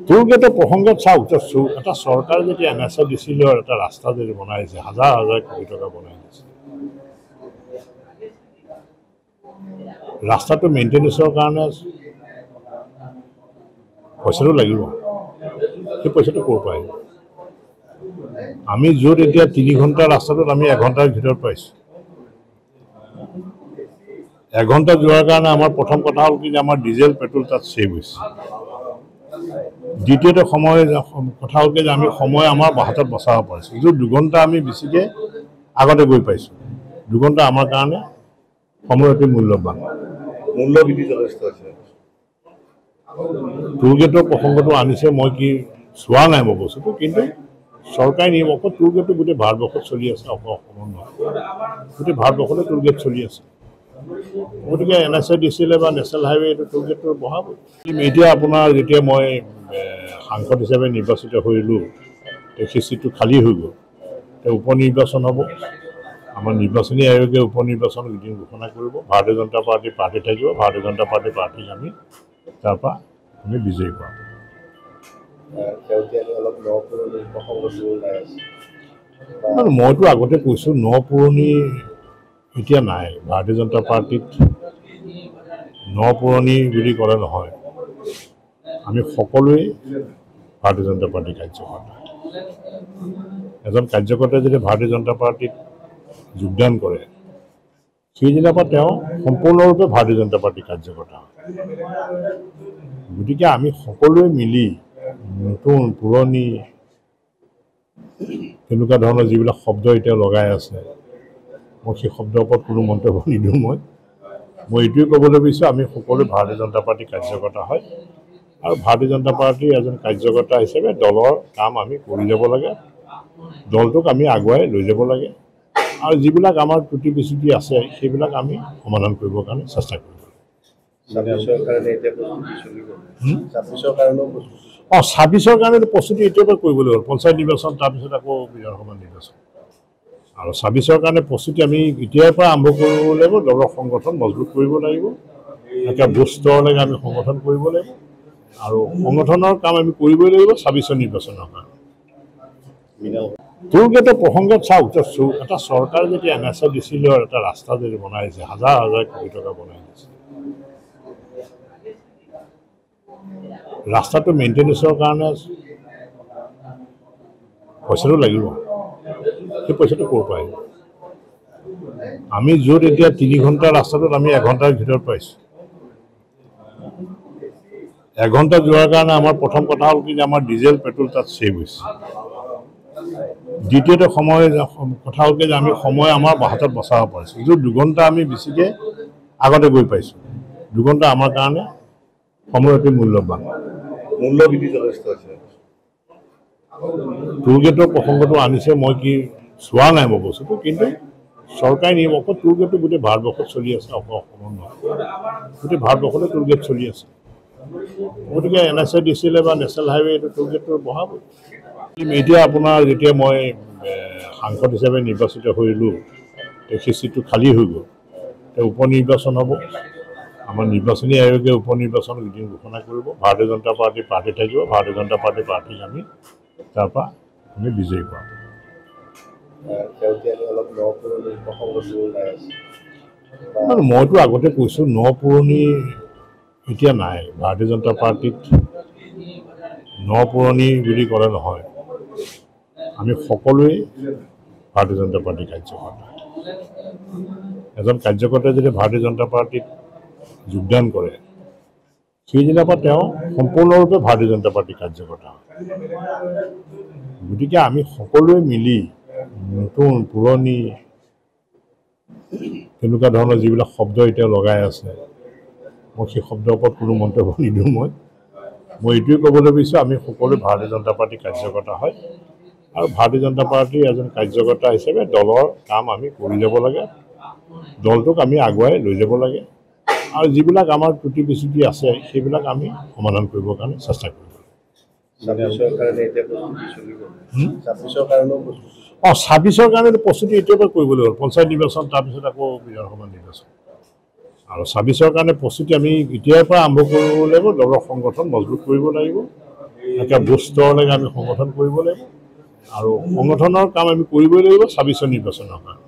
টোলগেটৰ প্ৰসংগত চাওক এটা চৰকাৰে যদি NSDCলৰ এটা ৰাস্তা যদি বনাইছে হাজাৰ হাজাৰ কোটি টকা বনাই দিছে ৰাস্তাটো মেইনটেনেন্সৰ কাৰণে পইচাটো লাগিব সেই পইচাটো ক'ৰ পৰা আহিব আমি য'ত এতিয়া 3 ঘণ্টা ৰাস্তাটোত আমি 1 ঘণ্টাৰ ভিতৰত পাইছোঁ 1 ঘণ্টা যোৱাৰ কাৰণে আমাৰ প্ৰথম কথা হ'ল কি যে আমাৰ ডিজেল পেট্ৰল তাত সেভ হৈছে দ্বিতীয়তে সময় কথা হ'ল কি যে আমি সময় আমাৰ হাতত বচাব পাৰিছোঁ য'ত 2 ঘণ্টা আমি বেছিকৈ আগতে গৈ পাইছোঁ 2 ঘণ্টা আমাৰ কাৰণে সময় অতি মূল্যৱান মূল্যবৃদ্ধি যথেষ্ট আছে টোলগেটৰ প্ৰসংগটো আনিছে মই কি চোৱা নাই মই বস্তুটো কিন্তু চৰকাৰী নিয়ম অকল টোলগেটটো গোটেই ভাৰতবৰ্ষত চলি আছে অসমত নহয় গোটেই ভাৰতবৰ্ষতে টোলগেট চলি আছে গতিকে NSDCলে বা নেশ্যনেল হাইৱে এইটো টোলগেটটো বঢ়াব এতিয়া আপোনাৰ যেতিয়া মই সাংসদ হিচাপে নিৰ্বাচিত হৈলোঁ সেই চিটটো খালী হৈ গ'ল উপ নিৰ্বাচন হ'ব আমাৰ নিৰ্বাচনী আয়োগে উপ নিৰ্বাচন দিন ঘোষণা কৰিব ভাৰতীয় জনতা পাৰ্টি থাকিব ভাৰতীয় জনতা পাৰ্টিৰ প্ৰাৰ্থীক আমি তাৰপৰা আমি বিজয়ী কৰাম মইতো আগতে কৈছোঁ ন পুৰণি এতিয়া নাই ভাৰতীয় জনতা পাৰ্টিত ন পুৰণি বুলি ক'লে নহয় আমি সকলোৱে ভাৰতীয় জনতা পাৰ্টিৰ কাৰ্যকৰ্তা এজন কাৰ্যকৰ্তাই যদি ভাৰতীয় জনতা পাৰ্টিত যোগদান কৰে সেইদিনাৰ পৰা তেওঁ সম্পূৰ্ণৰূপে ভাৰতীয় জনতা পাৰ্টিৰ কাৰ্যকৰ্তা হয় গতিকে আমি সকলোৱে মিলি নতুন পুৰণি তেনেকুৱা ধৰণৰ যিবিলাক শব্দ এতিয়া লগাই আছে মই সেই শব্দৰ ওপৰত কোনো মন্তব্য নিদিওঁ মই এইটোৱে ক'বলৈ বিচাৰিছোঁ আমি সকলোৱে ভাৰতীয় জনতা পাৰ্টিৰ কাৰ্যকৰ্তা হয় আৰু ভাৰতীয় জনতা পাৰ্টিৰ এজন কাৰ্যকৰ্তা হিচাপে দলৰ কাম আমি কৰি যাব লাগে দলটোক আমি আগুৱাই লৈ যাব লাগে আৰু যিবিলাক আমাৰ ত্ৰুটি বিচ্যুতি আছে সেইবিলাক আমি সমাধান কৰিবৰ কাৰণে চেষ্টা কৰিব লাগে 26ৰ কাৰণে প্ৰস্তুতি এতিয়াৰ পৰা কৰিবলৈ হ'ল পঞ্চায়ত নিৰ্বাচন তাৰপিছত আকৌ বিধানসভা নিৰ্বাচন আৰু 26ৰ কাৰণে প্ৰস্তুতি আমি এতিয়াৰ পৰা আৰম্ভ কৰিব লাগিব দলৰ সংগঠন মজবুত কৰিব লাগিব এটা বুথ স্তৰলৈকে আমি সংগঠন কৰিব লাগিব আৰু সংগঠনৰ কাম আমি কৰিবই লাগিব 26ৰ নিৰ্বাচনৰ কাৰণে টোলগেটৰ প্ৰসংগত চাওক এটা চৰকাৰে যদি NSDCলৰ এটা ৰাস্তা যদি বনাইছে হাজাৰ হাজাৰ কোটি টকা বনাই দিছে ৰাস্তাটো মেইনটেনেন্সৰ কাৰণে পইচাটো লাগিব সেই পইচাটো ক'ৰ পৰা আহিব আমি য'ত এতিয়া 3 ঘণ্টা ৰাস্তাটোত আমি 1 ঘণ্টাৰ ভিতৰত পাইছোঁ 1 ঘণ্টা যোৱাৰ কাৰণে আমাৰ প্ৰথম কথা হ'ল কি যে আমাৰ ডিজেল পেট্ৰল তাত সেভ হৈছে দ্বিতীয়তে সময় কথা হ'ল কি যে আমি সময় আমাৰ হাতত বচাব পাৰিছোঁ য'ত 2 ঘণ্টা আমি বেছিকৈ আগতে গৈ পাইছোঁ 2 ঘণ্টা আমাৰ কাৰণে সময় অতি মূল্যৱান মূল্যবৃদ্ধি যথেষ্ট আছে টোলগেটৰ প্ৰসংগটো আনিছে মই কি চোৱা নাই মই বস্তুটো কিন্তু চৰকাৰী নিয়ম অকল টোলগেটটো গোটেই ভাৰতবৰ্ষত চলি আছে অসমত নহয় গোটেই ভাৰতবৰ্ষতে টোলগেট চলি আছে গতিকে NSDCলে বা নেশ্যনেল হাইৱে এইটো টোলগেটটো বঢ়াব এতিয়া আপোনাৰ যেতিয়া মই সাংসদ হিচাপে নিৰ্বাচিত হৈলোঁ সেই চিটটো খালী হৈ গ'ল উপ নিৰ্বাচন হ'ব আমাৰ নিৰ্বাচনী আয়োগে উপ নিৰ্বাচন দিন ঘোষণা কৰিব ভাৰতীয় জনতা পাৰ্টিৰ প্ৰাৰ্থী থাকিব ভাৰতীয় জনতা পাৰ্টিৰ প্ৰাৰ্থীক আমি তাৰপৰা আমি বিজয়ী কৰাম মইতো আগতে কৈছোঁ ন পুৰণি এতিয়া নাই ভাৰতীয় জনতা পাৰ্টিত ন পুৰণি বুলি ক'লে নহয় আমি সকলোৱে ভাৰতীয় জনতা পাৰ্টিৰ কাৰ্যকৰ্তা এজন কাৰ্যকৰ্তাই যদি ভাৰতীয় জনতা পাৰ্টিত যোগদান কৰে সেইদিনাৰ পৰা তেওঁ সম্পূৰ্ণৰূপে ভাৰতীয় জনতা পাৰ্টিৰ কাৰ্যকৰ্তা হয় গতিকে আমি সকলোৱে মিলি নতুন পুৰণি তেনেকুৱা ধৰণৰ যিবিলাক শব্দ এতিয়া লগাই আছে মই সেই শব্দৰ ওপৰত কোনো মন্তব্য নিদিওঁ মই এইটোৱে ক'বলৈ বিচাৰিছোঁ আমি সকলোৱে ভাৰতীয় জনতা পাৰ্টিৰ কাৰ্যকৰ্তা হয় আৰু ভাৰতীয় জনতা পাৰ্টিৰ এজন কাৰ্যকৰ্তা হিচাপে দলৰ কাম আমি কৰি যাব লাগে দলটোক আমি আগুৱাই লৈ যাব লাগে আৰু যিবিলাক আমাৰ ত্ৰুটি বিচ্যুতি আছে সেইবিলাক আমি সমাধান কৰিবৰ কাৰণে চেষ্টা কৰিব লাগে 26ৰ কাৰণে প্ৰস্তুতি এতিয়াৰ পৰা কৰিবলৈ হ'ল পঞ্চায়ত নিৰ্বাচন তাৰপিছত আকৌ বিধানসভা নিৰ্বাচন আৰু 26ৰ কাৰণে প্ৰস্তুতি আমি এতিয়াৰ পৰা আৰম্ভ কৰিব লাগিব দলৰ সংগঠন মজবুত কৰিব লাগিব এটা বুষ্টৰলৈকে আমি সংগঠন কৰিব লাগিব আৰু সংগঠনৰ কাম আমি কৰিবই লাগিব ২৬ নিৰ্বাচনৰ কাৰণে।